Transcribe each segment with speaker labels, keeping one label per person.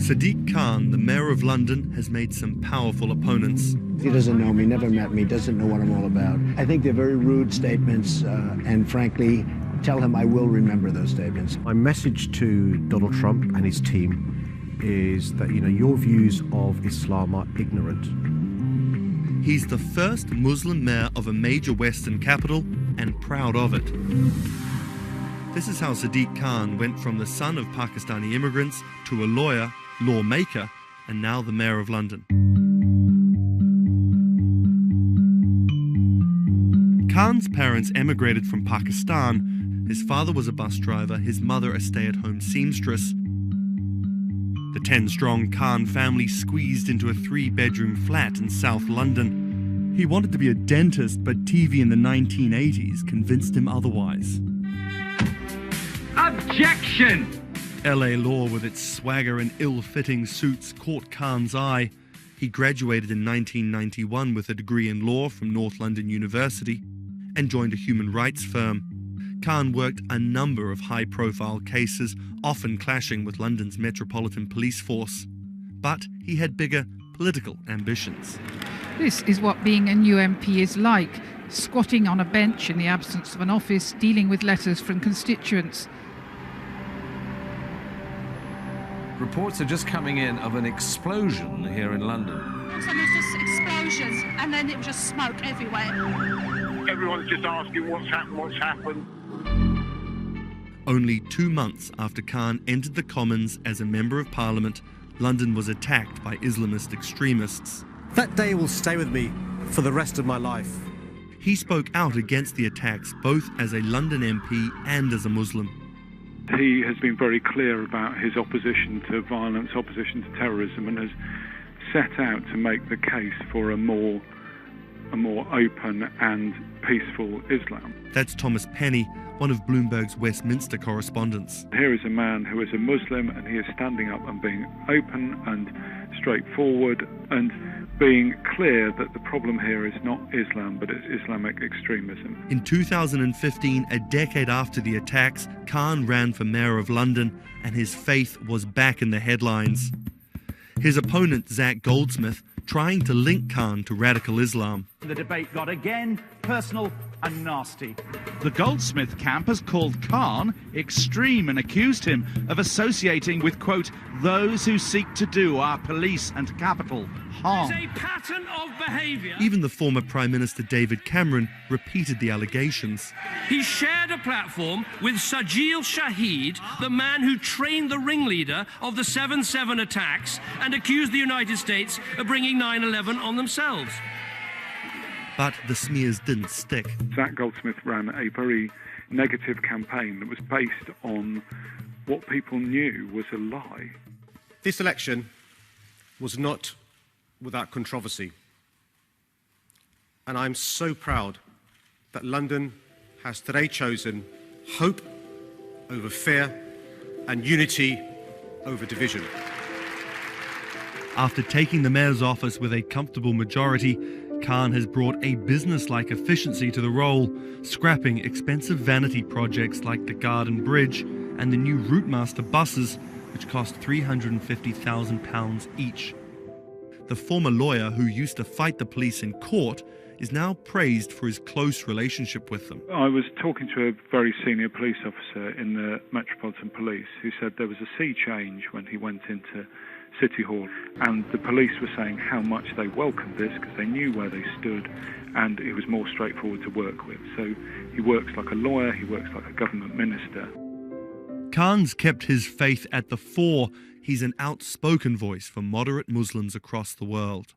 Speaker 1: Sadiq Khan, the mayor of London, has made some powerful opponents.
Speaker 2: He doesn't know me, never met me, doesn't know what I'm all about. I think they're very rude statements, and frankly, tell him I will remember those statements.
Speaker 3: My message to Donald Trump and his team is that, your views of Islam are ignorant.
Speaker 1: He's the first Muslim mayor of a major Western capital and proud of it. This is how Sadiq Khan went from the son of Pakistani immigrants to a lawyer, lawmaker, and now the mayor of London. Khan's parents emigrated from Pakistan. His father was a bus driver, his mother a stay-at-home seamstress. The 10-strong Khan family squeezed into a 3-bedroom flat in South London. He wanted to be a dentist, but TV in the 1980s convinced him otherwise.
Speaker 4: Objection!
Speaker 1: LA law, with its swagger and ill-fitting suits, caught Khan's eye. He graduated in 1991 with a degree in law from North London University and joined a human rights firm. Khan worked a number of high-profile cases, often clashing with London's Metropolitan Police Force. But he had bigger political ambitions.
Speaker 5: This is what being a new MP is like, squatting on a bench in the absence of an office, dealing with letters from constituents.
Speaker 6: Reports are just coming in of an explosion here in London.
Speaker 7: So there's just explosions, and then it was just smoke everywhere.
Speaker 8: Everyone's just asking what's happened.
Speaker 1: Only 2 months after Khan entered the Commons as a Member of Parliament, London was attacked by Islamist extremists.
Speaker 3: That day will stay with me for the rest of my life.
Speaker 1: He spoke out against the attacks both as a London MP and as a Muslim.
Speaker 8: He has been very clear about his opposition to violence, opposition to terrorism, and has set out to make the case for a more open and peaceful Islam.
Speaker 1: That's Thomas Penny, one of Bloomberg's Westminster correspondents.
Speaker 8: Here is a man who is a Muslim, and he is standing up and being open and straightforward and being clear that the problem here is not Islam, but it's Islamic extremism.
Speaker 1: In 2015, a decade after the attacks, Khan ran for mayor of London, and his faith was back in the headlines. His opponent, Zach Goldsmith, trying to link Khan to radical Islam.
Speaker 4: The debate got again personal and nasty. The Goldsmith camp has called Khan extreme and accused him of associating with, quote, those who seek to do our police and capital harm.
Speaker 9: It's a pattern of behaviour.
Speaker 1: Even the former Prime Minister David Cameron repeated the allegations.
Speaker 9: He shared a platform with Sajil Shahid, the man who trained the ringleader of the 7/7 attacks and accused the United States of bringing 9/11 on themselves.
Speaker 1: But the smears didn't stick.
Speaker 8: Zach Goldsmith ran a very negative campaign that was based on what people knew was a lie.
Speaker 3: This election was not without controversy. And I'm so proud that London has today chosen hope over fear and unity over division.
Speaker 1: After taking the mayor's office with a comfortable majority, Khan has brought a business-like efficiency to the role, scrapping expensive vanity projects like the Garden Bridge and the new Routemaster buses, which cost £350,000 each. The former lawyer who used to fight the police in court is now praised for his close relationship with them.
Speaker 8: I was talking to a very senior police officer in the Metropolitan Police who said there was a sea change when he went into City Hall, and the police were saying how much they welcomed this because they knew where they stood and it was more straightforward to work with. So he works like a lawyer, he works like a government minister.
Speaker 1: Khan's kept his faith at the fore. He's an outspoken voice for moderate Muslims across the world.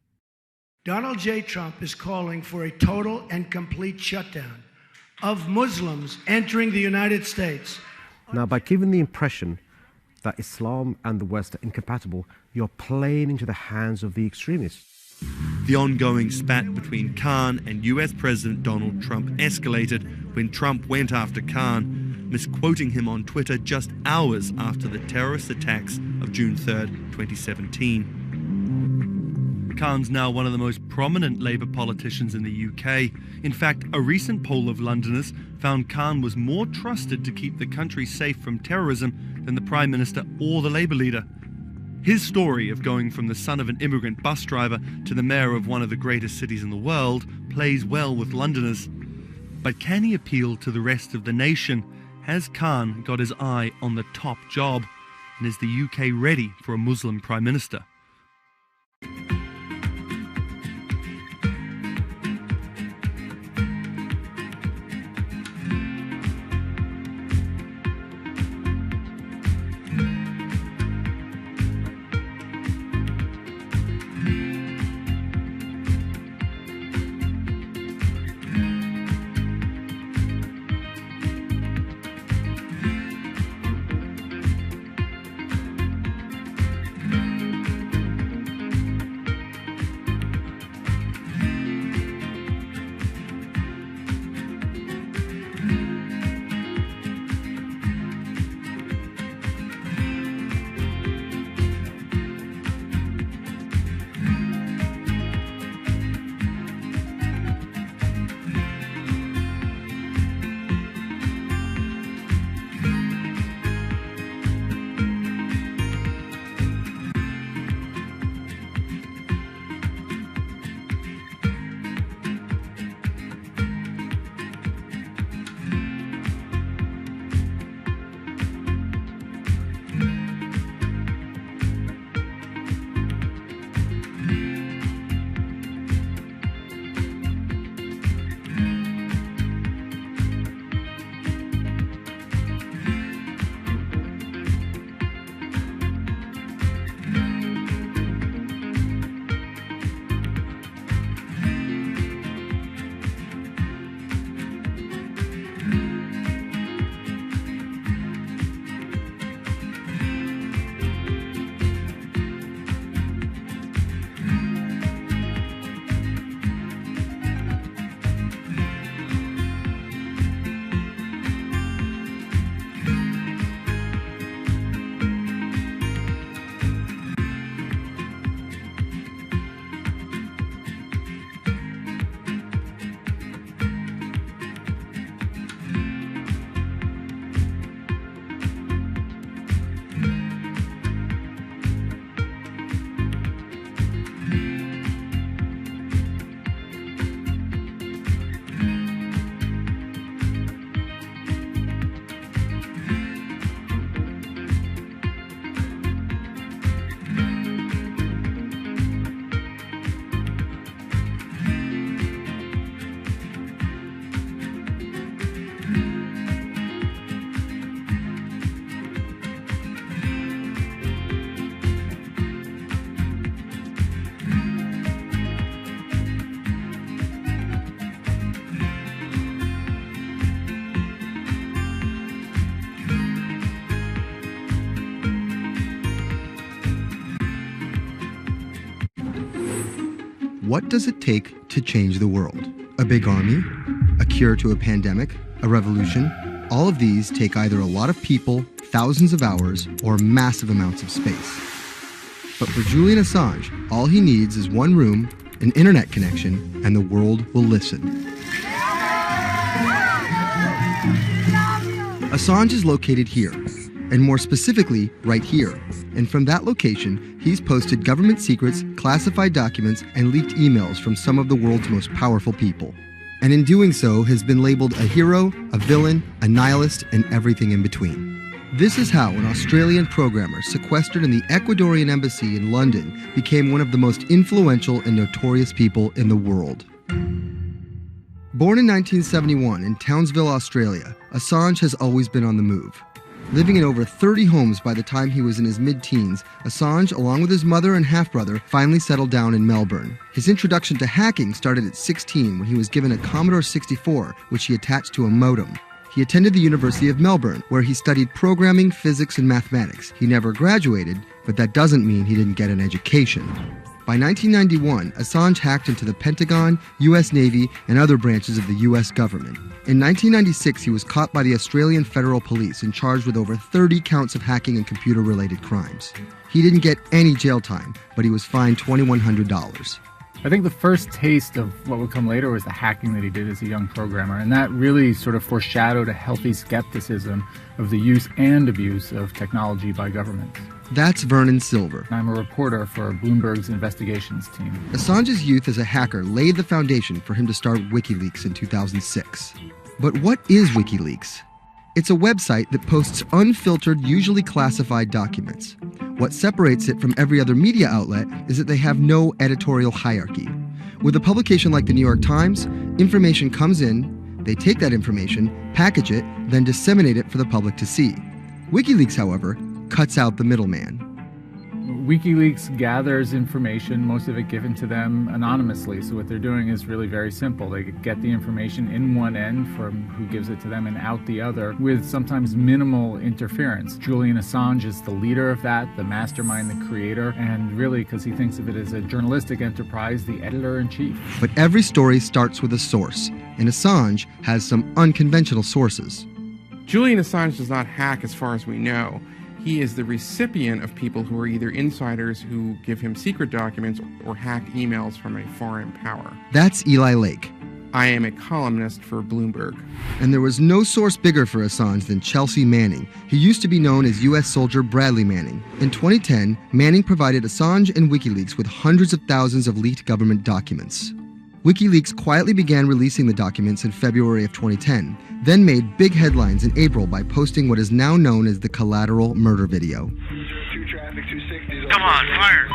Speaker 10: Donald J. Trump is calling for a total and complete shutdown of Muslims entering the United States.
Speaker 3: Now, by giving the impression that Islam and the West are incompatible, you're playing into the hands of the extremists.
Speaker 1: The ongoing spat between Khan and US President Donald Trump escalated when Trump went after Khan, misquoting him on Twitter just hours after the terrorist attacks of June 3rd, 2017. Khan's now one of the most prominent Labour politicians in the UK. In fact, a recent poll of Londoners found Khan was more trusted to keep the country safe from terrorism than the Prime Minister or the Labour leader. His story of going from the son of an immigrant bus driver to the mayor of one of the greatest cities in the world plays well with Londoners. But can he appeal to the rest of the nation? Has Khan got his eye on the top job? And is the UK ready for a Muslim Prime Minister?
Speaker 11: What does it take to change the world? A big army? A cure to a pandemic? A revolution? All of these take either a lot of people, thousands of hours, or massive amounts of space. But for Julian Assange, all he needs is one room, an internet connection, and the world will listen. Assange is located here, and more specifically, right here. And from that location, he's posted government secrets, classified documents, and leaked emails from some of the world's most powerful people. And in doing so, has been labeled a hero, a villain, a nihilist, and everything in between. This is how an Australian programmer sequestered in the Ecuadorian embassy in London became one of the most influential and notorious people in the world. Born in 1971 in Townsville, Australia, Assange has always been on the move. Living in over 30 homes by the time he was in his mid-teens, Assange, along with his mother and half-brother, finally settled down in Melbourne. His introduction to hacking started at 16 when he was given a Commodore 64, which he attached to a modem. He attended the University of Melbourne, where he studied programming, physics, and mathematics. He never graduated, but that doesn't mean he didn't get an education. By 1991, Assange hacked into the Pentagon, U.S. Navy, and other branches of the U.S. government. In 1996, he was caught by the Australian Federal Police and charged with over 30 counts of hacking and computer-related crimes. He didn't get any jail time, but he was fined $2,100.
Speaker 12: I think the first taste of what would come later was the hacking that he did as a young programmer, and that really sort of foreshadowed a healthy skepticism of the use and abuse of technology by governments.
Speaker 11: That's Vernon Silver.
Speaker 12: I'm a reporter for Bloomberg's investigations team.
Speaker 11: Assange's youth as a hacker laid the foundation for him to start WikiLeaks in 2006. But what is WikiLeaks? It's a website that posts unfiltered, usually classified documents. What separates it from every other media outlet is that they have no editorial hierarchy. With a publication like the New York Times, information comes in, they take that information, package it, then disseminate it for the public to see. WikiLeaks, however, cuts out the middleman.
Speaker 12: WikiLeaks gathers information, most of it given to them anonymously. So what they're doing is really very simple. They get the information in one end from who gives it to them and out the other with sometimes minimal interference. Julian Assange is the leader of that, the mastermind, the creator, and really, because he thinks of it as a journalistic enterprise, the editor-in-chief.
Speaker 11: But every story starts with a source, and Assange has some unconventional sources.
Speaker 13: Julian Assange does not hack as far as we know. He is the recipient of people who are either insiders who give him secret documents or hacked emails from a foreign power.
Speaker 11: That's Eli Lake.
Speaker 13: I am a columnist for Bloomberg.
Speaker 11: And there was no source bigger for Assange than Chelsea Manning. He used to be known as U.S. soldier Bradley Manning. In 2010, Manning provided Assange and WikiLeaks with hundreds of thousands of leaked government documents. WikiLeaks quietly began releasing the documents in February of 2010, then made big headlines in April by posting what is now known as the collateral murder video.
Speaker 14: Come on, fire!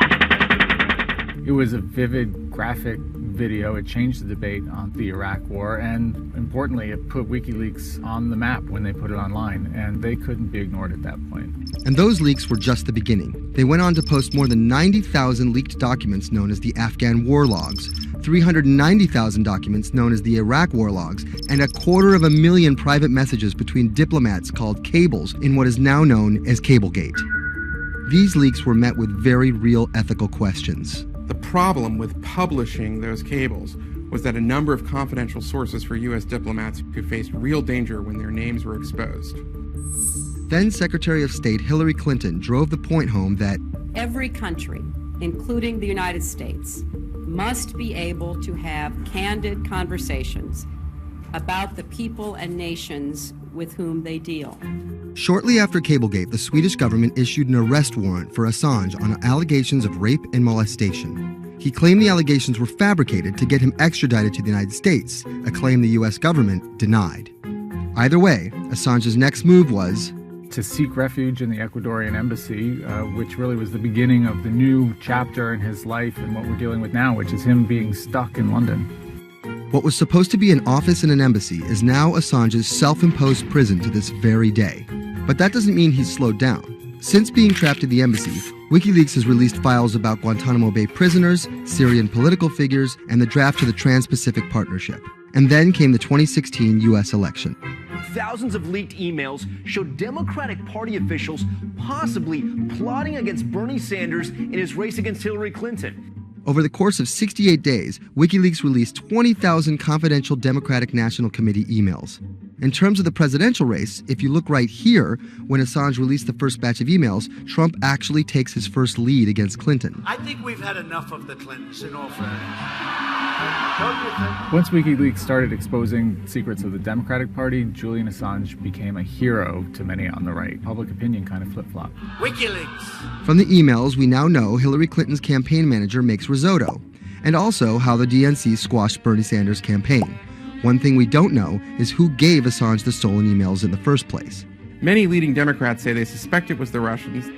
Speaker 12: It was a vivid, graphic video. It changed the debate on the Iraq War, and importantly, it put WikiLeaks on the map when they put it online, and they couldn't be ignored at that point.
Speaker 11: And those leaks were just the beginning. They went on to post more than 90,000 leaked documents known as the Afghan war logs, 390,000 documents known as the Iraq war logs, and 250,000 private messages between diplomats called cables in what is now known as Cablegate. These leaks were met with very real ethical questions.
Speaker 13: The problem with publishing those cables was that a number of confidential sources for U.S. diplomats could face real danger when their names were exposed.
Speaker 11: Then Secretary of State Hillary Clinton drove the point home that
Speaker 15: every country, including the United States, must be able to have candid conversations about the people and nations with whom they deal.
Speaker 11: Shortly after Cablegate, the Swedish government issued an arrest warrant for Assange on allegations of rape and molestation. He claimed the allegations were fabricated to get him extradited to the United States, a claim the U.S. government denied. Either way, Assange's next move was
Speaker 12: to seek refuge in the Ecuadorian embassy, which really was the beginning of the new chapter in his life and what we're dealing with now, which is him being stuck in London.
Speaker 11: What was supposed to be an office in an embassy is now Assange's self-imposed prison to this very day. But that doesn't mean he's slowed down. Since being trapped in the embassy, WikiLeaks has released files about Guantanamo Bay prisoners, Syrian political figures, and the draft to the Trans-Pacific Partnership. And then came the 2016 U.S. election.
Speaker 16: Thousands of leaked emails showed Democratic Party officials possibly plotting against Bernie Sanders in his race against Hillary Clinton.
Speaker 11: Over the course of 68 days, WikiLeaks released 20,000 confidential Democratic National Committee emails. In terms of the presidential race, if you look right here, when Assange released the first batch of emails, Trump actually takes his first lead against Clinton.
Speaker 10: I think we've had enough of the Clintons, in all fairness.
Speaker 12: Once WikiLeaks started exposing secrets of the Democratic Party, Julian Assange became a hero to many on the right. Public opinion kind of flip-flopped.
Speaker 10: WikiLeaks!
Speaker 11: From the emails, we now know Hillary Clinton's campaign manager makes risotto, and also how the DNC squashed Bernie Sanders' campaign. One thing we don't know is who gave Assange the stolen emails in the first place.
Speaker 13: Many leading Democrats say they suspect it was the Russians.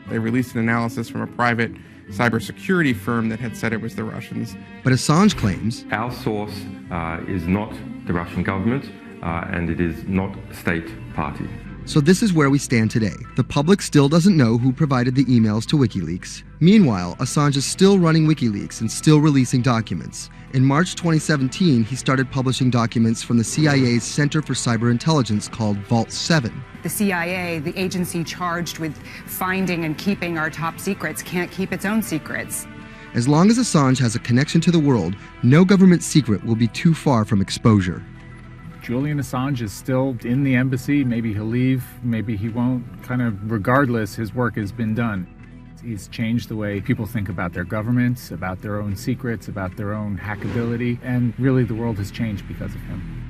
Speaker 13: They released an analysis from a private cybersecurity firm that had said it was the Russians.
Speaker 11: But Assange claims
Speaker 17: our source is not the Russian government, and it is not a state party.
Speaker 11: So this is where we stand today. The public still doesn't know who provided the emails to WikiLeaks. Meanwhile, Assange is still running WikiLeaks and still releasing documents. In March 2017, he started publishing documents from the CIA's Center for Cyber Intelligence called Vault 7.
Speaker 18: The CIA, the agency charged with finding and keeping our top secrets, can't keep its own secrets.
Speaker 11: As long as Assange has a connection to the world, no government secret will be too far from exposure.
Speaker 12: Julian Assange is still in the embassy. Maybe he'll leave, maybe he won't. Kind of regardless, his work has been done. He's changed the way people think about their governments, about their own secrets, about their own hackability, and really the world has changed because of him.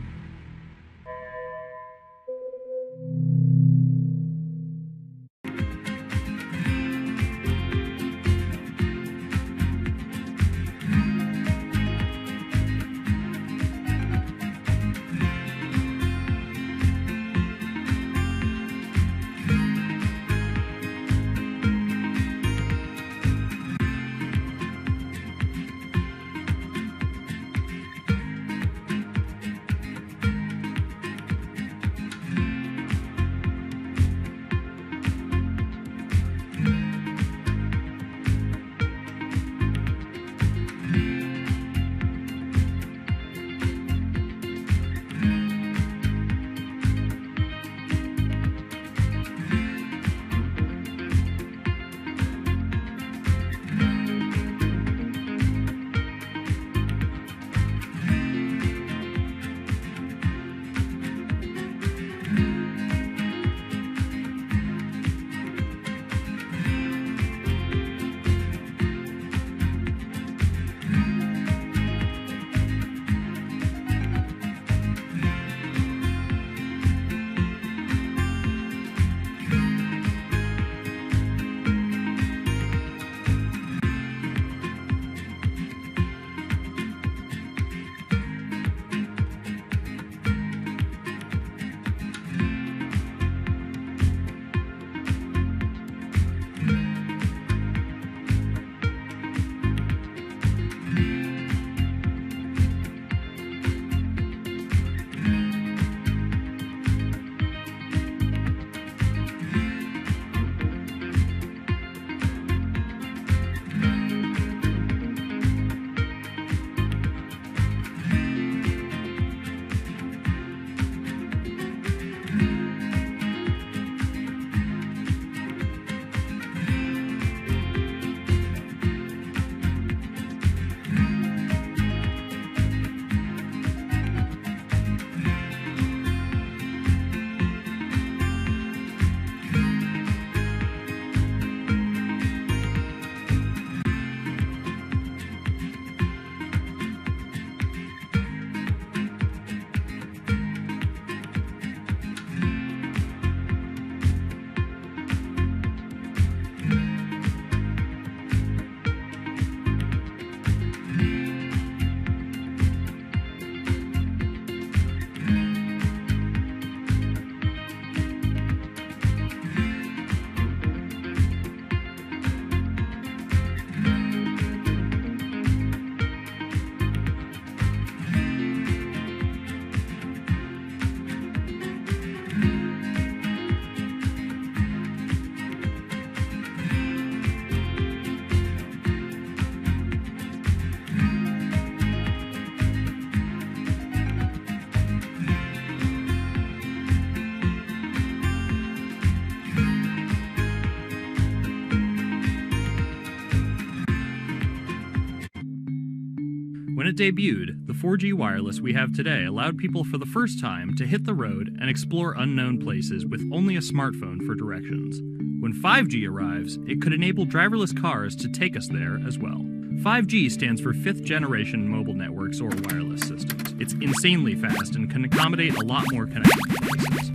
Speaker 19: When it debuted, the 4G wireless we have today allowed people for the first time to hit the road and explore unknown places with only a smartphone for directions. When 5G arrives, it could enable driverless cars to take us there as well. 5G stands for 5th generation mobile networks or wireless systems. It's insanely fast and can accommodate a lot more connected devices.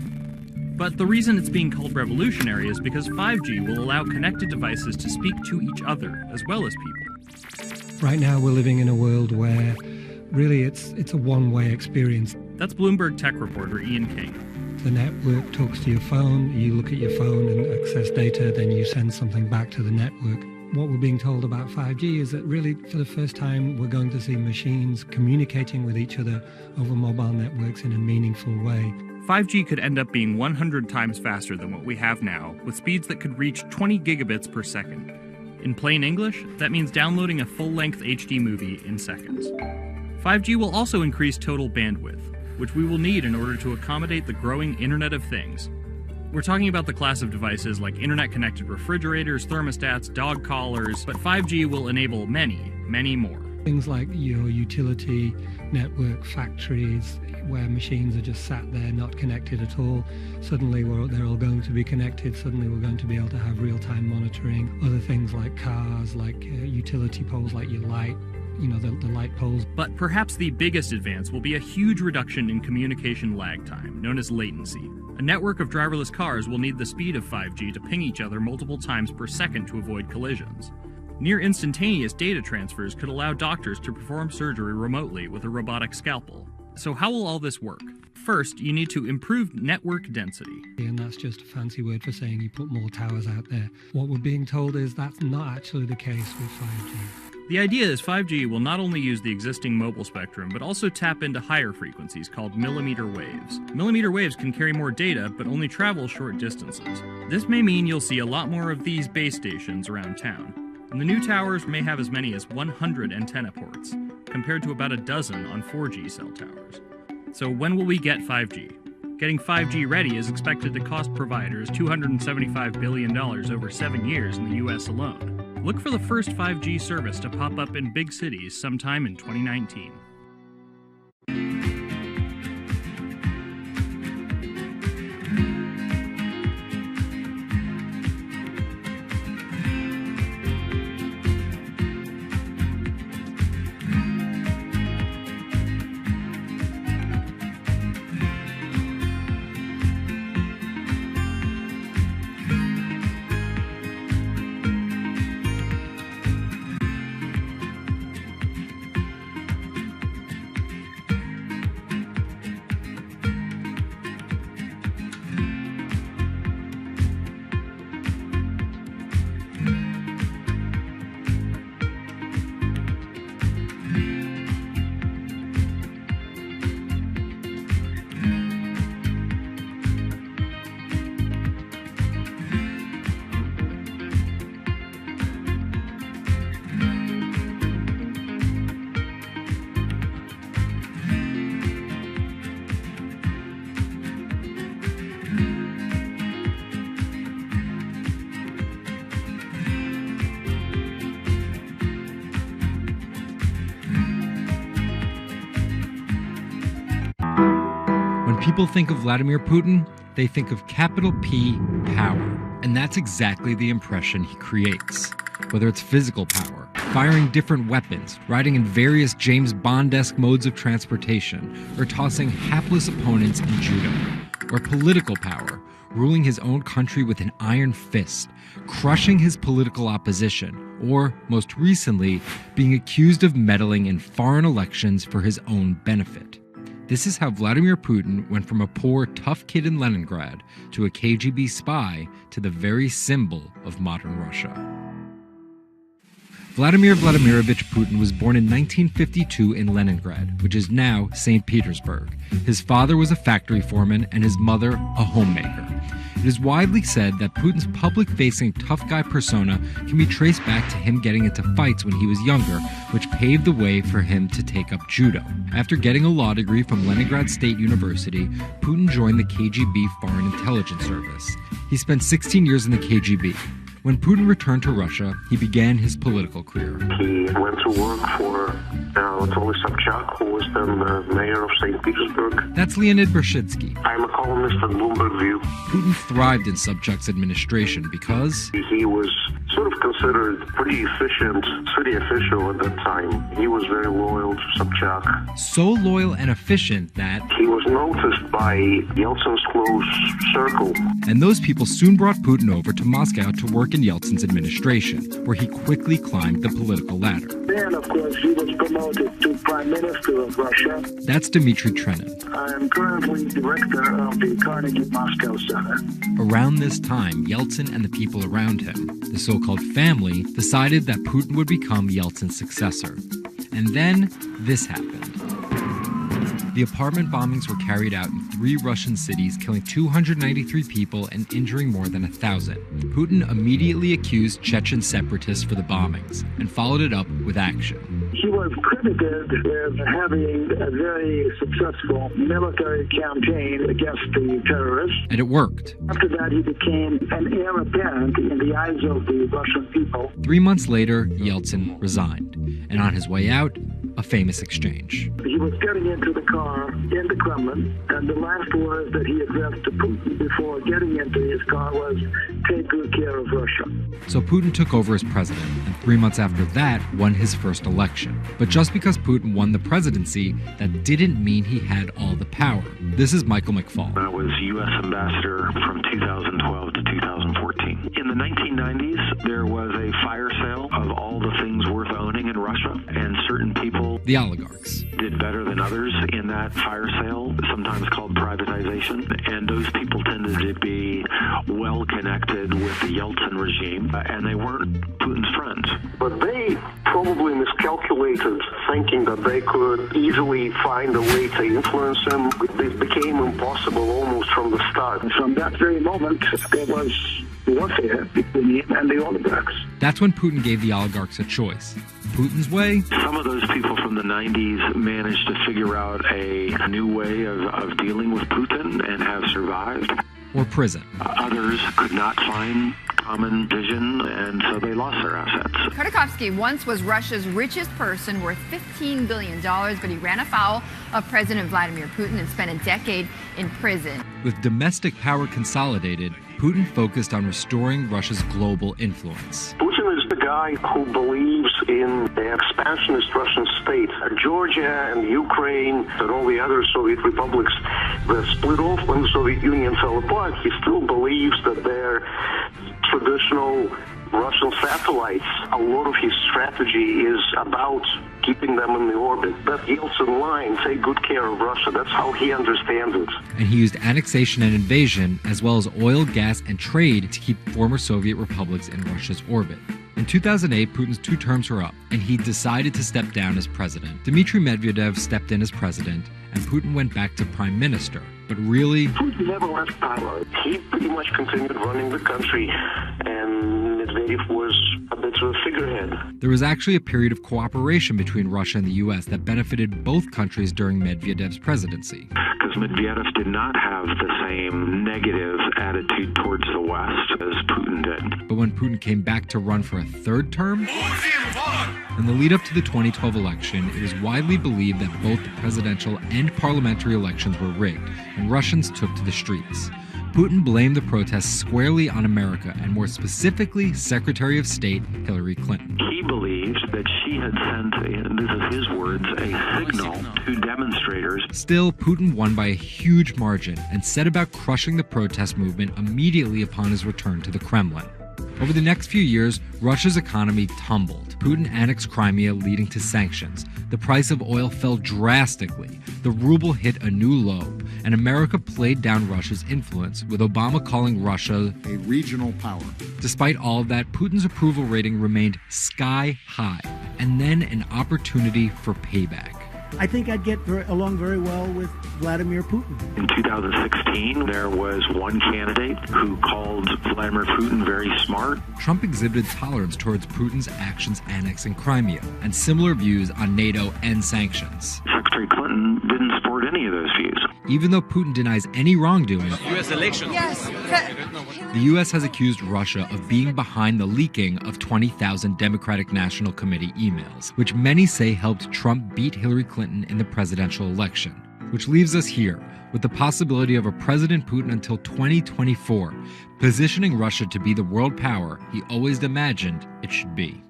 Speaker 19: But the reason it's being called revolutionary is because 5G will allow connected devices to speak to each other as well as people.
Speaker 20: Right now we're living in a world where really it's a one-way experience.
Speaker 19: That's Bloomberg tech reporter Ian King.
Speaker 20: The network talks to your phone, you look at your phone and access data, then you send something back to the network. What we're being told about 5G is that really for the first time we're going to see machines communicating with each other over mobile networks in a meaningful way.
Speaker 19: 5G could end up being 100 times faster than what we have now, with speeds that could reach 20 gigabits per second. In plain English, that means downloading a full-length HD movie in seconds. 5G will also increase total bandwidth, which we will need in order to accommodate the growing Internet of Things. We're talking about the class of devices like internet-connected refrigerators, thermostats, dog collars, but 5G will enable many, many more.
Speaker 20: Things like your utility network factories, where machines are just sat there not connected at all. Suddenly they're all going to be connected. Suddenly we're going to be able to have real-time monitoring. Other things like cars, like utility poles, like your light, the light poles.
Speaker 19: But perhaps the biggest advance will be a huge reduction in communication lag time, known as latency. A network of driverless cars will need the speed of 5G to ping each other multiple times per second to avoid collisions. Near instantaneous data transfers could allow doctors to perform surgery remotely with a robotic scalpel. So how will all this work? First, you need to improve network density.
Speaker 20: And that's just a fancy word for saying you put more towers out there. What we're being told is that's not actually the case with 5G.
Speaker 19: The idea is 5G will not only use the existing mobile spectrum, but also tap into higher frequencies called millimeter waves. Millimeter waves can carry more data, but only travel short distances. This may mean you'll see a lot more of these base stations around town. And the new towers may have as many as 100 antenna ports, compared to about a dozen on 4G cell towers. So when will we get 5G? Getting 5G ready is expected to cost providers $275 billion over 7 years in the US alone. Look for the first 5G service to pop up in big cities sometime in 2019.
Speaker 21: People think of Vladimir Putin, they think of capital P, power. And that's exactly the impression he creates. Whether it's physical power, firing different weapons, riding in various James Bond-esque modes of transportation, or tossing hapless opponents in judo. Or political power, ruling his own country with an iron fist, crushing his political opposition, or, most recently, being accused of meddling in foreign elections for his own benefit. This is how Vladimir Putin went from a poor, tough kid in Leningrad to a KGB spy to the very symbol of modern Russia. Vladimir Vladimirovich Putin was born in 1952 in Leningrad, which is now St. Petersburg. His father was a factory foreman and his mother a homemaker. It is widely said that Putin's public-facing tough guy persona can be traced back to him getting into fights when he was younger, which paved the way for him to take up judo. After getting a law degree from Leningrad State University, Putin joined the KGB Foreign Intelligence Service. He spent 16 years in the KGB. When Putin returned to Russia, he began his political career.
Speaker 22: He went to work for
Speaker 2: Anatoly Sobchak, who was then the mayor of St. Petersburg.
Speaker 21: That's Leonid Bershidsky.
Speaker 2: I'm a columnist at Bloomberg View.
Speaker 21: Putin thrived in Sobchak's administration because
Speaker 2: he was sort of considered pretty efficient city official at that time. He was very loyal to Sobchak.
Speaker 21: So loyal and efficient that
Speaker 2: he was noticed by Yeltsin's close circle.
Speaker 21: And those people soon brought Putin over to Moscow to work in Yeltsin's administration, where he quickly climbed the political ladder.
Speaker 22: Then, of course, he was promoted to Prime Minister of Russia.
Speaker 21: That's Dmitry Trenin.
Speaker 22: I am currently director of the Carnegie Moscow Center.
Speaker 21: Around this time, Yeltsin and the people around him, the so-called family, decided that Putin would become Yeltsin's successor. And then this happened. The apartment bombings were carried out in 3 Russian cities, killing 293 people and injuring more than 1,000. Putin immediately accused Chechen separatists for the bombings and followed it up with action.
Speaker 22: He was credited with having a very successful military campaign against the terrorists.
Speaker 21: And it worked.
Speaker 22: After that, he became an heir apparent in the eyes of the Russian people.
Speaker 21: 3 months later, Yeltsin resigned. And on his way out, a famous exchange.
Speaker 22: He was getting into the car in the Kremlin, and the last words that he addressed to Putin before getting into his car was, "Take good care of Russia."
Speaker 21: So Putin took over as president, and 3 months after that, won his first election. But just because Putin won the presidency, that didn't mean he had all the power. This is Michael McFall.
Speaker 23: I was U.S. ambassador from 2012 to 2014. In the 1990s, there was a fire sale of all the things worth owning in Russia, and certain people,
Speaker 21: the oligarchs,
Speaker 23: did better than others in that fire sale, sometimes called privatization, and those people tended to be well connected with the Yeltsin regime, and they weren't Putin's friends.
Speaker 2: But they probably miscalculated, thinking that they could easily find a way to influence him. It became impossible almost from the start.
Speaker 22: And from that very moment, there was warfare between him and the oligarchs.
Speaker 21: That's when Putin gave the oligarchs a choice. Putin's way.
Speaker 23: Some of those people from the 90s managed to figure out a new way of dealing with Putin and have survived.
Speaker 21: Or prison.
Speaker 23: Others could not find common vision, and so they lost their assets.
Speaker 24: Khodorkovsky once was Russia's richest person, worth $15 billion, but he ran afoul of President Vladimir Putin and spent a decade in prison.
Speaker 21: With domestic power consolidated, Putin focused on restoring Russia's global influence.
Speaker 2: Putin is the guy who believes in the expansionist Russian state. Georgia and Ukraine and all the other Soviet republics that split off when the Soviet Union fell apart, he still believes that they're traditional Russian satellites. A lot of his strategy is about keeping them in the orbit. That Yeltsin line, take good care of Russia, that's how he understands it.
Speaker 21: And he used annexation and invasion, as well as oil, gas, and trade to keep former Soviet republics in Russia's orbit. In 2008, Putin's 2 terms were up, and he decided to step down as president. Dmitry Medvedev stepped in as president, and Putin went back to prime minister. But really,
Speaker 2: Putin never left power. He pretty much continued running the country, and Medvedev was a bit of a figurehead.
Speaker 21: There was actually a period of cooperation between Russia and the U.S. that benefited both countries during Medvedev's presidency.
Speaker 23: Because Medvedev did not have the same negative attitude towards the West as Putin did.
Speaker 21: But when Putin came back to run for a 3rd term, in the lead up to the 2012 election, it was widely believed that both the presidential and parliamentary elections were rigged, and Russians took to the streets. Putin blamed the protests squarely on America, and more specifically, Secretary of State Hillary Clinton.
Speaker 23: He believed that she had sent, and this is his words, a signal to demonstrators.
Speaker 21: Still, Putin won by a huge margin and set about crushing the protest movement immediately upon his return to the Kremlin. Over the next few years, Russia's economy tumbled. Putin annexed Crimea, leading to sanctions. The price of oil fell drastically. The ruble hit a new low, and America played down Russia's influence, with Obama calling Russia
Speaker 25: a regional power.
Speaker 21: Despite all of that, Putin's approval rating remained sky high, and then an opportunity for payback.
Speaker 10: I think I'd get along very well with Vladimir Putin.
Speaker 23: In 2016, there was one candidate who called Vladimir Putin very smart.
Speaker 21: Trump exhibited tolerance towards Putin's actions annexing Crimea, and similar views on NATO and sanctions.
Speaker 23: Secretary Clinton didn't support any any of those views.
Speaker 21: Even though Putin denies any wrongdoing,
Speaker 14: U.S. elections.
Speaker 4: Yes.
Speaker 21: the U.S. has accused Russia of being behind the leaking of 20,000 Democratic National Committee emails, which many say helped Trump beat Hillary Clinton in the presidential election. Which leaves us here, with the possibility of a President Putin until 2024, positioning Russia to be the world power he always imagined it should be.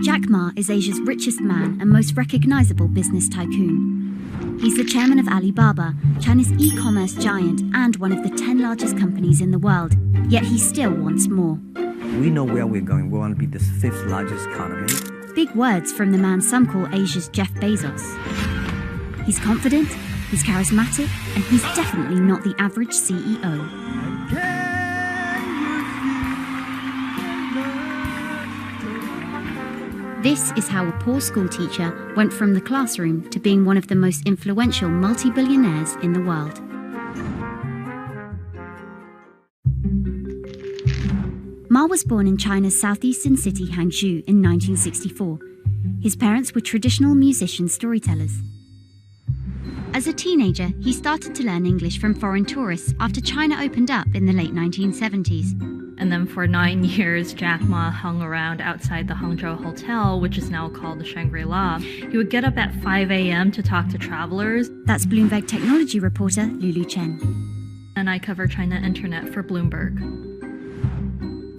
Speaker 5: Jack Ma is Asia's richest man and most recognizable business tycoon. He's the chairman of Alibaba, China's e-commerce giant and one of the 10 largest companies in the world, yet he still wants more.
Speaker 6: We know where we're going. We want to be the 5th largest economy.
Speaker 5: Big words from the man some call Asia's Jeff Bezos. He's confident, he's charismatic, and he's definitely not the average CEO. This is how a poor schoolteacher went from the classroom to being one of the most influential multi-billionaires in the world. Ma was born in China's southeastern city Hangzhou in 1964. His parents were traditional musician storytellers. As a teenager, he started to learn English from foreign tourists after China opened up in the late 1970s.
Speaker 7: And then for 9 years, Jack Ma hung around outside the Hangzhou Hotel, which is now called the Shangri-La. He would get up at 5 a.m. to talk to travelers.
Speaker 5: That's Bloomberg technology reporter Lulu Chen.
Speaker 7: And I cover China Internet for Bloomberg.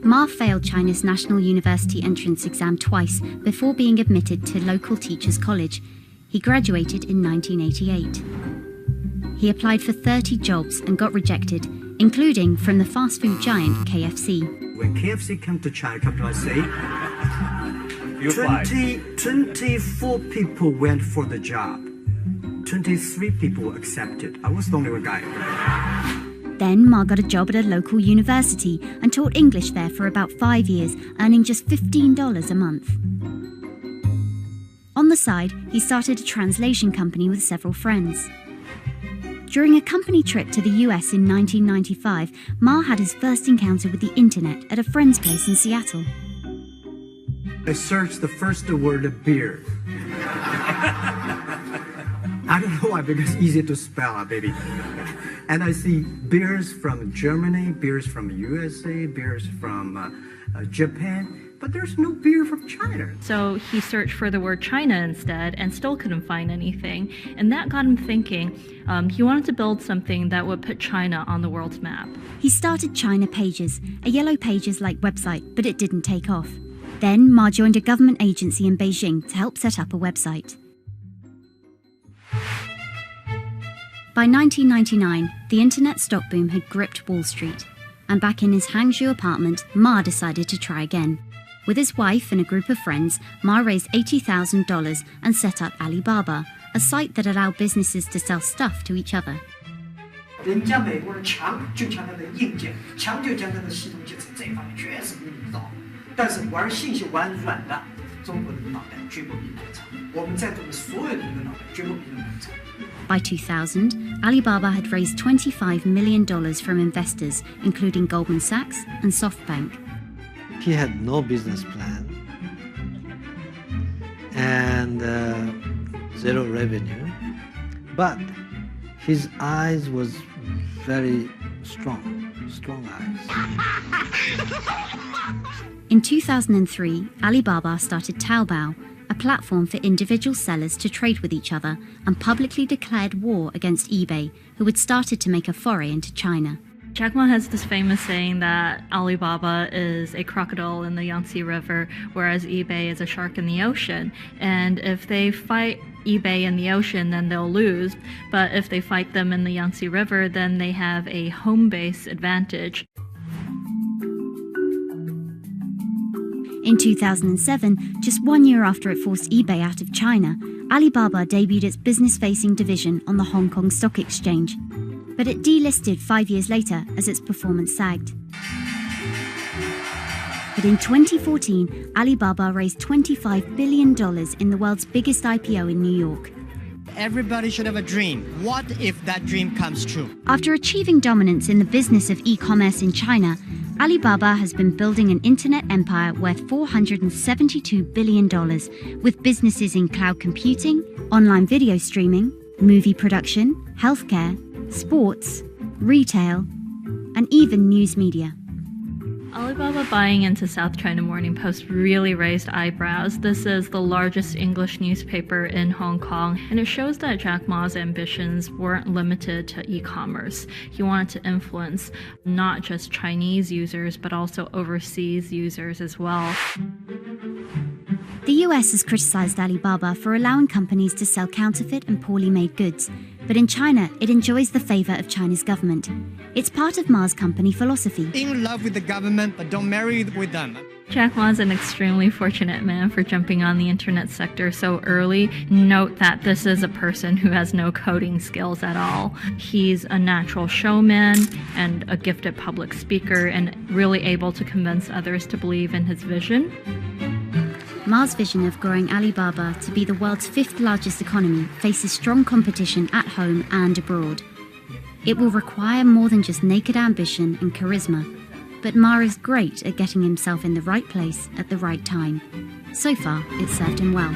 Speaker 5: Ma failed China's National University entrance exam twice before being admitted to local teachers' college. He graduated in 1988. He applied for 30 jobs and got rejected, including from the fast food giant KFC.
Speaker 25: When KFC came to China, come to USA, 24 people went for the job. 23 people accepted. I was the only one guy.
Speaker 5: Then Ma got a job at a local university and taught English there for about 5 years, earning just $15 a month. On the side, he started a translation company with several friends. During a company trip to the US in 1995, Ma had his first encounter with the internet at a friend's place in Seattle.
Speaker 25: I searched the first word beer. I don't know why, because it's easy to spell, baby. And I see beers from Germany, beers from USA, beers from Japan, but there's no beer from China.
Speaker 7: So he searched for the word China instead and still couldn't find anything. And that got him thinking. He wanted to build something that would put China on the world's map.
Speaker 5: He started China Pages, a Yellow Pages-like website, but it didn't take off. Then Ma joined a government agency in Beijing to help set up a website. By 1999, the internet stock boom had gripped Wall Street, and back in his Hangzhou apartment, Ma decided to try again. With his wife and a group of friends, Ma raised $80,000 and set up Alibaba, a site that allowed businesses to sell stuff to each other.
Speaker 25: 人家美国人强就强它的硬件，强就强它的系统建设，这方面确实比你早。但是玩信息玩软的，中国人的脑袋绝不比你们长。我们在座的所有人的脑袋绝不比你们长。
Speaker 5: By 2000, Alibaba had raised $25 million from investors, including Goldman Sachs and SoftBank.
Speaker 1: He had no business plan and zero revenue, but his eyes was very strong eyes.
Speaker 5: In 2003, Alibaba started Taobao, a platform for individual sellers to trade with each other, and publicly declared war against eBay, who had started to make a foray into China.
Speaker 7: Jack Ma has this famous saying that Alibaba is a crocodile in the Yangtze River, whereas eBay is a shark in the ocean. And if they fight eBay in the ocean, then they'll lose. But if they fight them in the Yangtze River, then they have a home base advantage.
Speaker 5: In 2007, just 1 year after it forced eBay out of China, Alibaba debuted its business-facing division on the Hong Kong Stock Exchange. But it delisted 5 years later as its performance sagged. But in 2014, Alibaba raised $25 billion in the world's biggest IPO in New York.
Speaker 3: Everybody should have a dream. What if that dream comes true?
Speaker 5: After achieving dominance in the business of e-commerce in China, Alibaba has been building an internet empire worth $472 billion, with businesses in cloud computing, online video streaming, movie production, healthcare, sports, retail, and even news media.
Speaker 7: Alibaba buying into South China Morning Post really raised eyebrows. This is the largest English newspaper in Hong Kong, and it shows that Jack Ma's ambitions weren't limited to e-commerce. He wanted to influence not just Chinese users, but also overseas users as well.
Speaker 5: The US has criticized Alibaba for allowing companies to sell counterfeit and poorly made goods, but in China, it enjoys the favor of China's government. It's part of Ma's company philosophy.
Speaker 3: In love with the government, but don't marry with them.
Speaker 7: Jack Ma is an extremely fortunate man for jumping on the internet sector so early. Note that this is a person who has no coding skills at all. He's a natural showman and a gifted public speaker and really able to convince others to believe in his vision.
Speaker 5: Ma's vision of growing Alibaba to be the world's 5th largest economy faces strong competition at home and abroad. It will require more than just naked ambition and charisma, but Ma is great at getting himself in the right place at the right time. So far, it's served him well.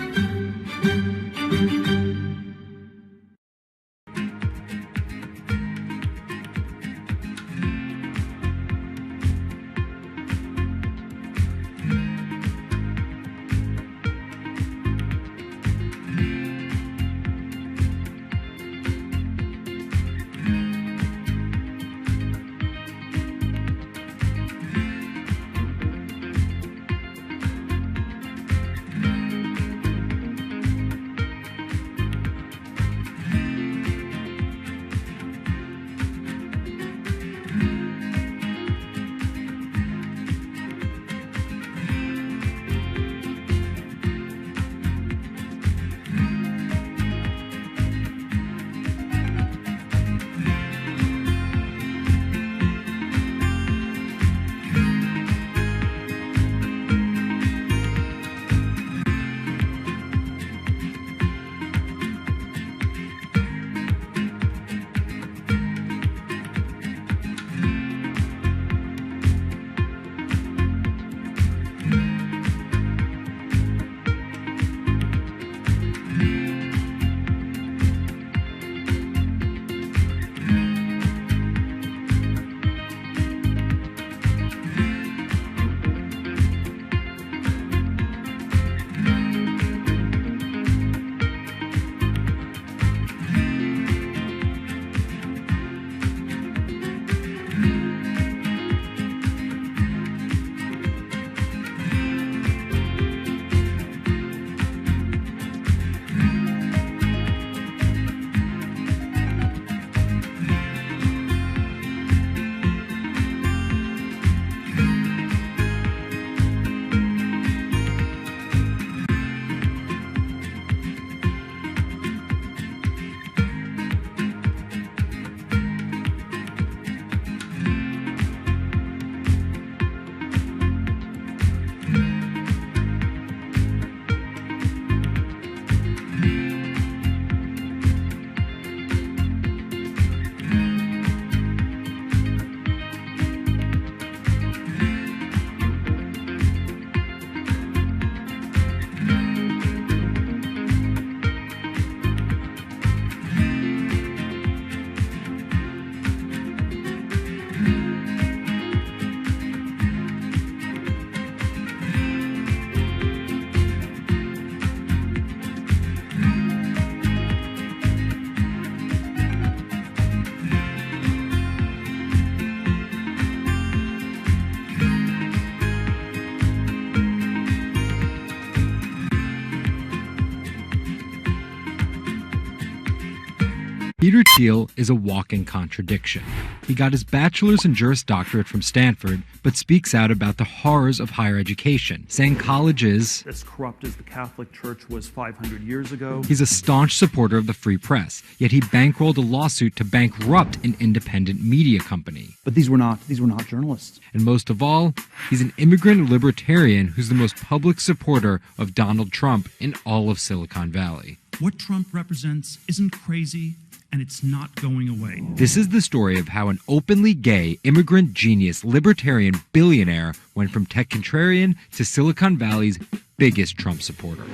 Speaker 21: Peter Thiel is a walking contradiction. He got his bachelor's and Juris Doctorate from Stanford, but speaks out about the horrors of higher education, saying college is
Speaker 4: as corrupt as the Catholic Church was 500 years ago.
Speaker 21: He's a staunch supporter of the free press, yet he bankrolled a lawsuit to bankrupt an independent media company.
Speaker 4: But these were not journalists.
Speaker 21: And most of all, he's an immigrant libertarian who's the most public supporter of Donald Trump in all of Silicon Valley.
Speaker 8: What Trump represents isn't crazy, and it's not going away.
Speaker 21: This is the story of how an openly gay, immigrant genius, libertarian billionaire went from tech contrarian to Silicon Valley's biggest Trump supporter.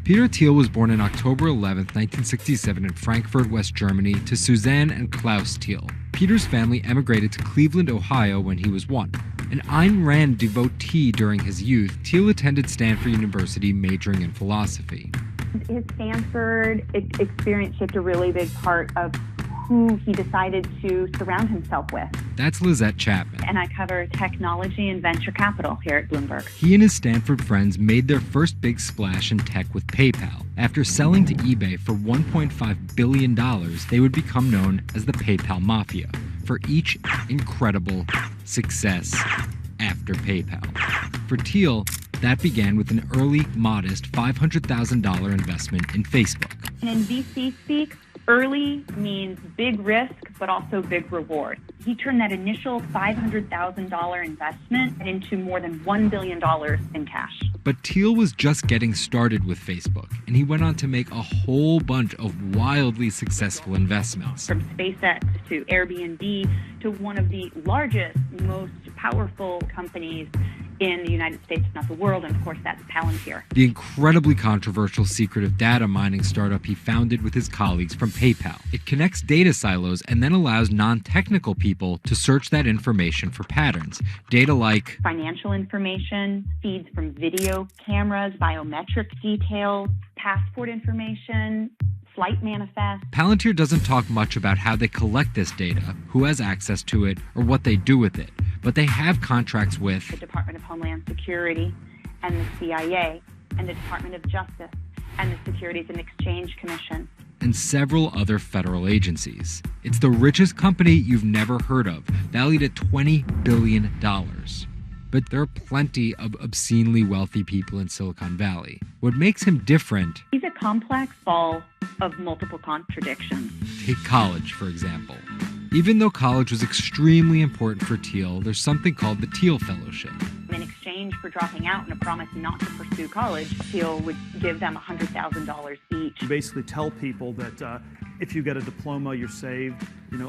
Speaker 21: Peter Thiel was born on October 11, 1967 in Frankfurt, West Germany, to Suzanne and Klaus Thiel. Peter's family emigrated to Cleveland, Ohio when he was 1. An Ayn Rand devotee during his youth, Thiel attended Stanford University majoring in philosophy.
Speaker 9: His Stanford experience shaped a really big part of who he decided to surround himself with.
Speaker 21: That's Lizette Chapman.
Speaker 9: And I cover technology and venture capital here at Bloomberg.
Speaker 21: He and his Stanford friends made their first big splash in tech with PayPal. After selling to eBay for $1.5 billion, they would become known as the PayPal Mafia for each incredible success after PayPal. For Thiel, that began with an early, modest $500,000 investment in Facebook.
Speaker 9: And in VC speak, early means big risk, but also big reward. He turned that initial $500,000 investment into more than $1 billion in cash.
Speaker 21: But Thiel was just getting started with Facebook, and he went on to make a whole bunch of wildly successful investments.
Speaker 9: From SpaceX to Airbnb to one of the largest, most powerful companies in the United States, if not the world, and of course that's Palantir.
Speaker 21: The incredibly controversial secret of data mining startup he founded with his colleagues from PayPal. It connects data silos and then allows non-technical people to search that information for patterns. Data like
Speaker 9: financial information, feeds from video cameras, biometric details, passport information, flight manifest.
Speaker 21: Palantir doesn't talk much about how they collect this data, who has access to it, or what they do with it. But they have contracts with
Speaker 9: the Department of Homeland Security and the CIA and the Department of Justice and the Securities and Exchange Commission
Speaker 21: and several other federal agencies. It's the richest company you've never heard of, valued at $20 billion. But there are plenty of obscenely wealthy people in Silicon Valley. What makes him different...
Speaker 9: He's a complex ball of multiple contradictions.
Speaker 21: Take college, for example. Even though college was extremely important for Thiel, there's something called the Thiel Fellowship.
Speaker 9: In exchange for dropping out and a promise not to pursue college, Thiel would give them $100,000 each.
Speaker 4: You basically tell people that if you get a diploma, you're saved.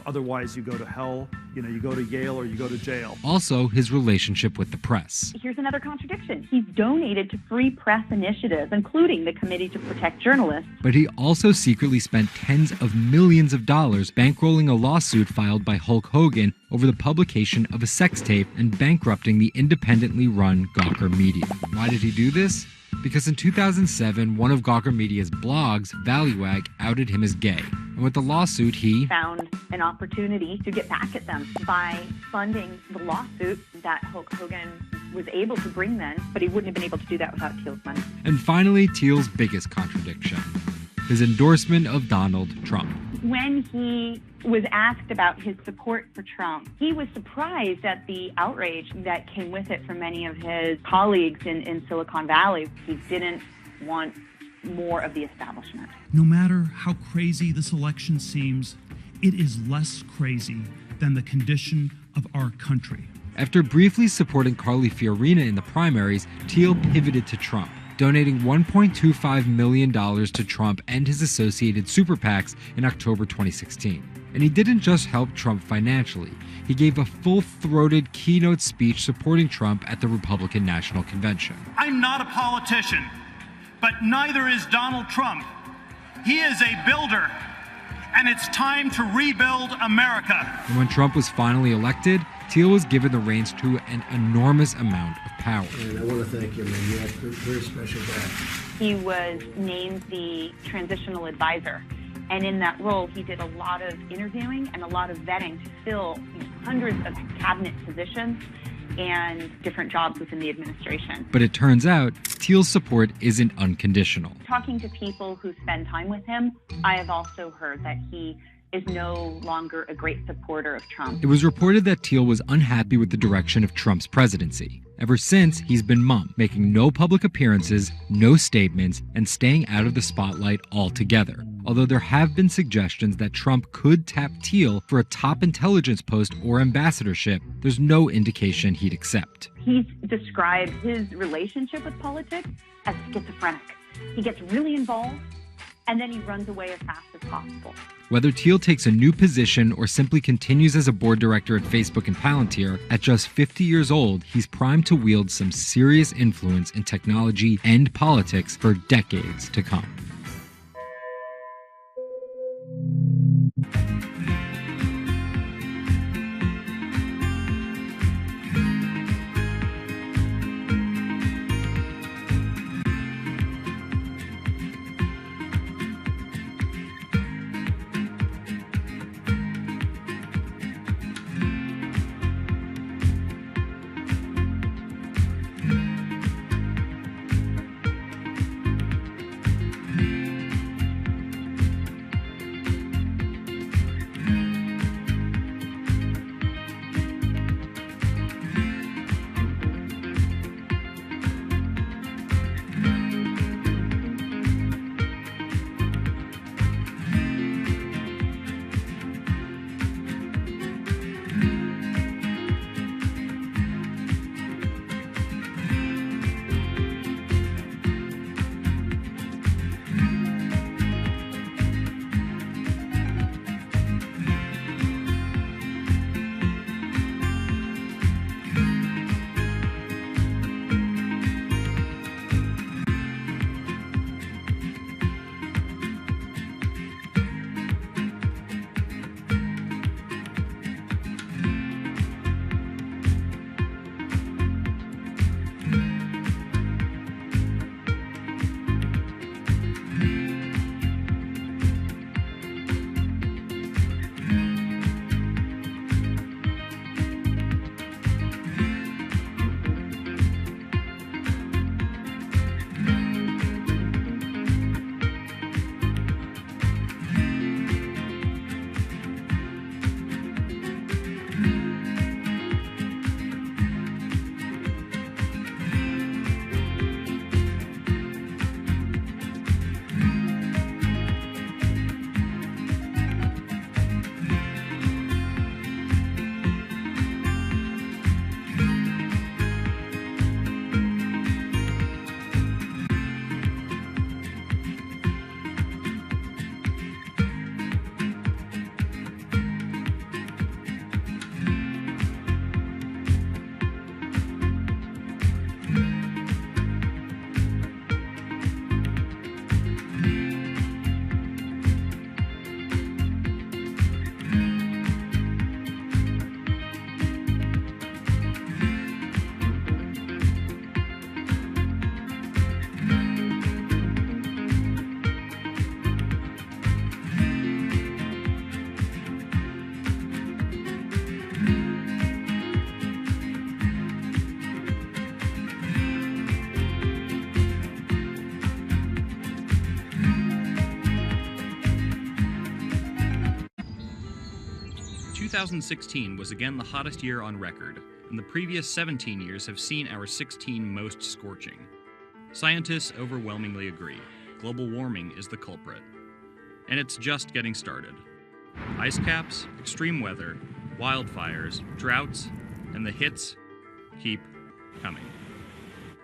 Speaker 4: Otherwise you go to hell. You go to Yale or you go to jail.
Speaker 21: Also, his relationship with the press.
Speaker 9: Here's another contradiction. He's donated to free press initiatives, including the Committee to Protect Journalists.
Speaker 21: But he also secretly spent tens of millions of dollars bankrolling a lawsuit filed by Hulk Hogan over the publication of a sex tape and bankrupting the independently run Gawker Media. Why did he do this? Because in 2007, one of Gawker Media's blogs, Value-Ag, outed him as gay. And with the lawsuit, he
Speaker 9: found an opportunity to get back at them by funding the lawsuit that Hulk Hogan was able to bring then, but he wouldn't have been able to do that without Thiel's money.
Speaker 21: And finally, Thiel's biggest contradiction, his endorsement of Donald Trump.
Speaker 9: When he was asked about his support for Trump, he was surprised at the outrage that came with it from many of his colleagues in Silicon Valley. He didn't want more of the establishment.
Speaker 8: No matter how crazy this election seems, it is less crazy than the condition of our country.
Speaker 21: After briefly supporting Carly Fiorina in the primaries, Thiel pivoted to Trump, donating $1.25 million to Trump and his associated super PACs in October 2016. And he didn't just help Trump financially. He gave a full-throated keynote speech supporting Trump at the Republican National Convention.
Speaker 8: I'm not a politician, but neither is Donald Trump. He is a builder, and it's time to rebuild America.
Speaker 21: And when Trump was finally elected, Thiel was given the reins to an enormous amount of power.
Speaker 15: And I want to thank you, man. You have a very special guy.
Speaker 9: He was named the transitional advisor. And in that role, he did a lot of interviewing and a lot of vetting to fill hundreds of cabinet positions and different jobs within the administration.
Speaker 21: But it turns out Thiel's support isn't unconditional.
Speaker 9: Talking to people who spend time with him, I have also heard that he is no longer a great supporter of Trump.
Speaker 21: It was reported that Thiel was unhappy with the direction of Trump's presidency. Ever since, he's been mum, making no public appearances, no statements, and staying out of the spotlight altogether. Although there have been suggestions that Trump could tap Thiel for a top intelligence post or ambassadorship, there's no indication he'd accept.
Speaker 9: He's described his relationship with politics as schizophrenic. He gets really involved, and then he runs away as fast as possible.
Speaker 21: Whether Thiel takes a new position or simply continues as a board director at Facebook and Palantir, at just 50 years old, he's primed to wield some serious influence in technology and politics for decades to come.
Speaker 19: Two 2016 was again the hottest year on record, and the previous 17 years have seen our 16 most scorching. Scientists overwhelmingly agree. Global warming is the culprit. And it's just getting started. Ice caps, extreme weather, wildfires, droughts, and the hits keep coming.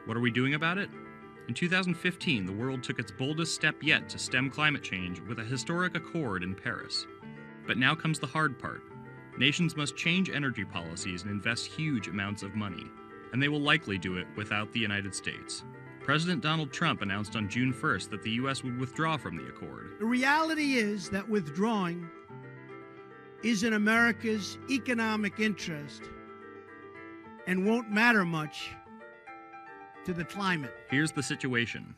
Speaker 19: What are we doing about it? In 2015, the world took its boldest step yet to stem climate change with a historic accord in Paris. But now comes the hard part. Nations must change energy policies and invest huge amounts of money, and they will likely do it without the United States. President Donald Trump announced on June 1st that the U.S. would withdraw from the accord.
Speaker 10: The reality is that withdrawing is in America's economic interest and won't matter much to the climate.
Speaker 19: Here's the situation.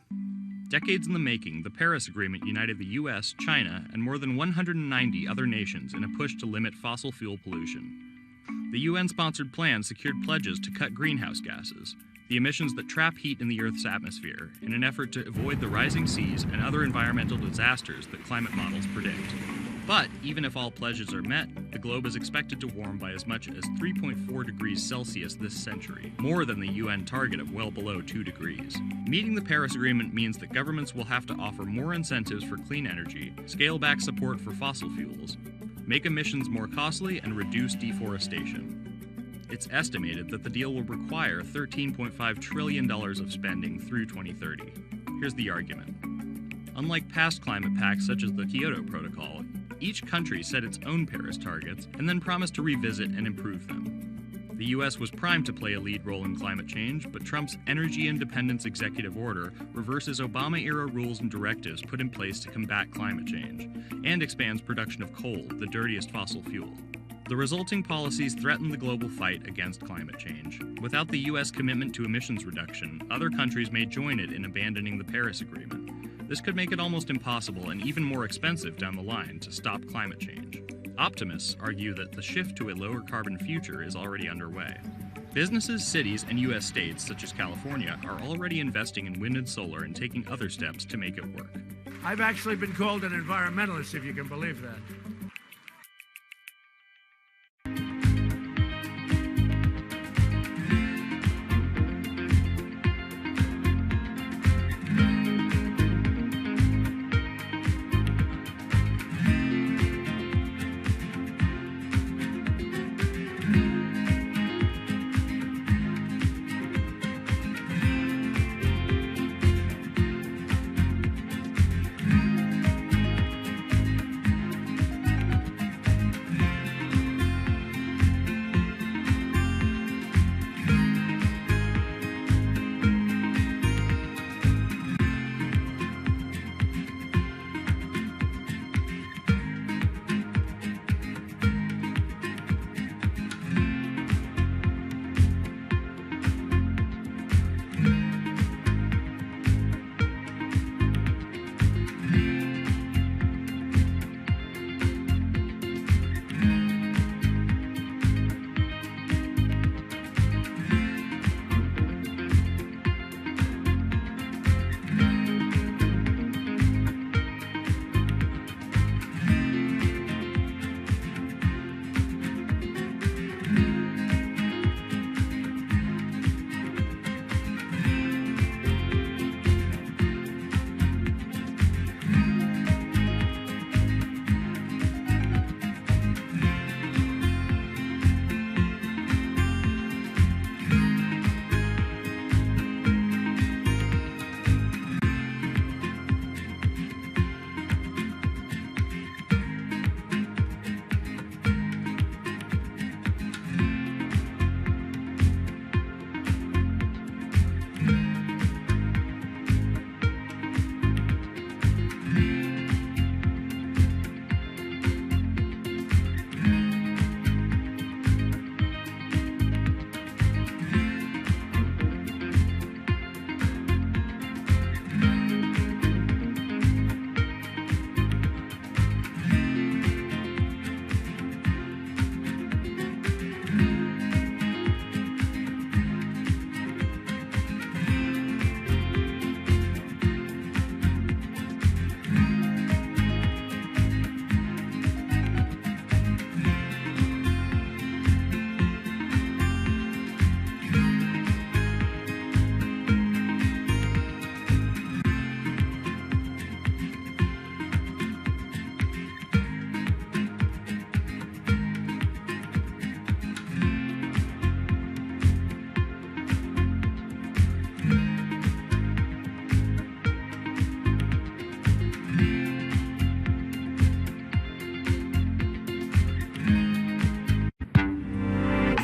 Speaker 19: Decades in the making, the Paris Agreement united the U.S., China, and more than 190 other nations in a push to limit fossil fuel pollution. The UN-sponsored plan secured pledges to cut greenhouse gases, the emissions that trap heat in the Earth's atmosphere, in an effort to avoid the rising seas and other environmental disasters that climate models predict. But even if all pledges are met, the globe is expected to warm by as much as 3.4 degrees Celsius this century, more than the UN target of well below 2 degrees. Meeting the Paris Agreement means that governments will have to offer more incentives for clean energy, scale back support for fossil fuels, make emissions more costly, and reduce deforestation. It's estimated that the deal will require $13.5 trillion of spending through 2030. Here's the argument. Unlike past climate pacts such as the Kyoto Protocol, each country set its own Paris targets and then promised to revisit and improve them. The US was primed to play a lead role in climate change, but Trump's Energy Independence Executive Order reverses Obama-era rules and directives put in place to combat climate change, and expands production of coal, the dirtiest fossil fuel. The resulting policies threaten the global fight against climate change. Without the US commitment to emissions reduction, other countries may join it in abandoning the Paris Agreement. This could make it almost impossible and even more expensive down the line to stop climate change. Optimists argue that the shift to a lower carbon future is already underway. Businesses, cities, and US states, such as California, are already investing in wind and solar and taking other steps to make it work.
Speaker 10: I've actually been called an environmentalist, if you can believe that.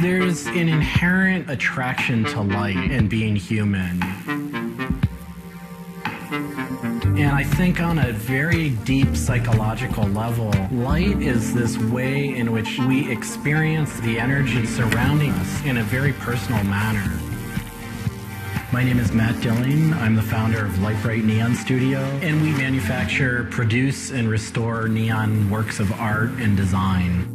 Speaker 11: There's an inherent attraction to light and being human. And I think on a very deep psychological level, light is this way in which we experience the energy surrounding us in a very personal manner. My name is Matt Dilling. I'm the founder of Light Bright Neon Studio, and we manufacture, produce, and restore neon works of art and design.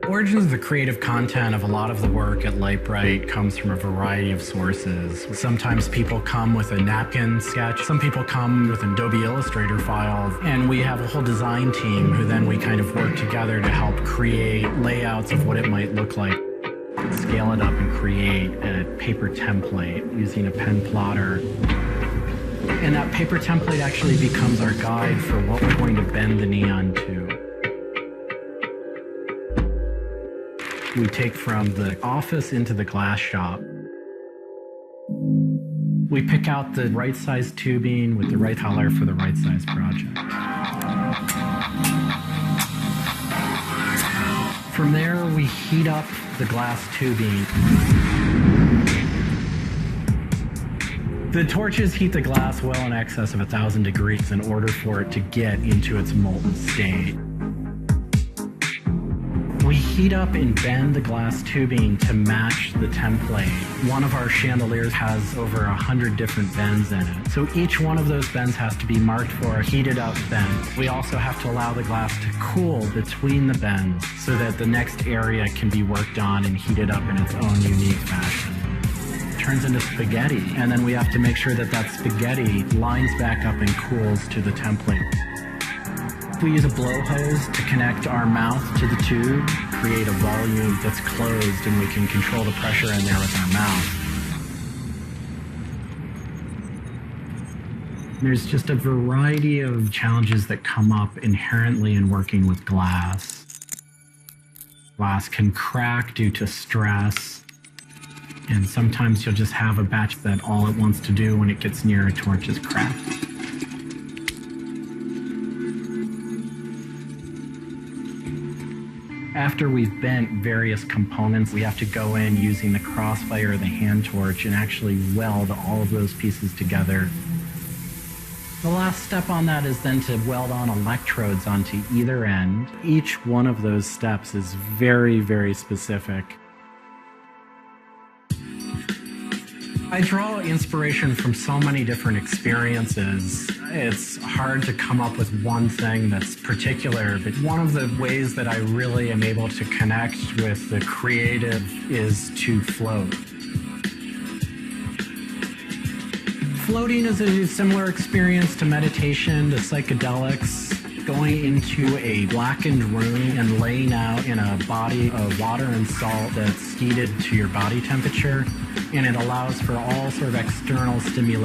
Speaker 11: Origins of the creative content of a lot of the work at Lightbright comes from a variety of sources. Sometimes people come with a napkin sketch. Some people come with an Adobe Illustrator file. And we have a whole design team who then we kind of work together to help create layouts of what it might look like. Scale it up and create a paper template using a pen plotter. And that paper template actually becomes our guide for what we're going to bend the neon to. We take from the office into the glass shop. We pick out the right size tubing with the right color for the right size project. From there, we heat up the glass tubing. The torches heat the glass well in excess of 1,000 degrees in order for it to get into its molten state. We heat up and bend the glass tubing to match the template. One of our chandeliers has over 100 different bends in it. So each one of those bends has to be marked for a heated up bend. We also have to allow the glass to cool between the bends so that the next area can be worked on and heated up in its own unique fashion. It turns into spaghetti, and then we have to make sure that that spaghetti lines back up and cools to the template. We use a blow hose to connect our mouth to the tube, create a volume that's closed, and we can control the pressure in there with our mouth. There's just a variety of challenges that come up inherently in working with glass. Glass can crack due to stress, and sometimes you'll just have a batch that all it wants to do when it gets near a torch is crack. After we've bent various components, we have to go in using the crossfire or the hand torch and actually weld all of those pieces together. The last step on that is then to weld on electrodes onto either end. Each one of those steps is very, very specific. I draw inspiration from so many different experiences. It's hard to come up with one thing that's particular, but one of the ways that I really am able to connect with the creative is to float. Floating is a similar experience to meditation, to psychedelics. Going into a blackened room and laying out in a body of water and salt that's heated to your body temperature, and it allows for all sort of external stimulation.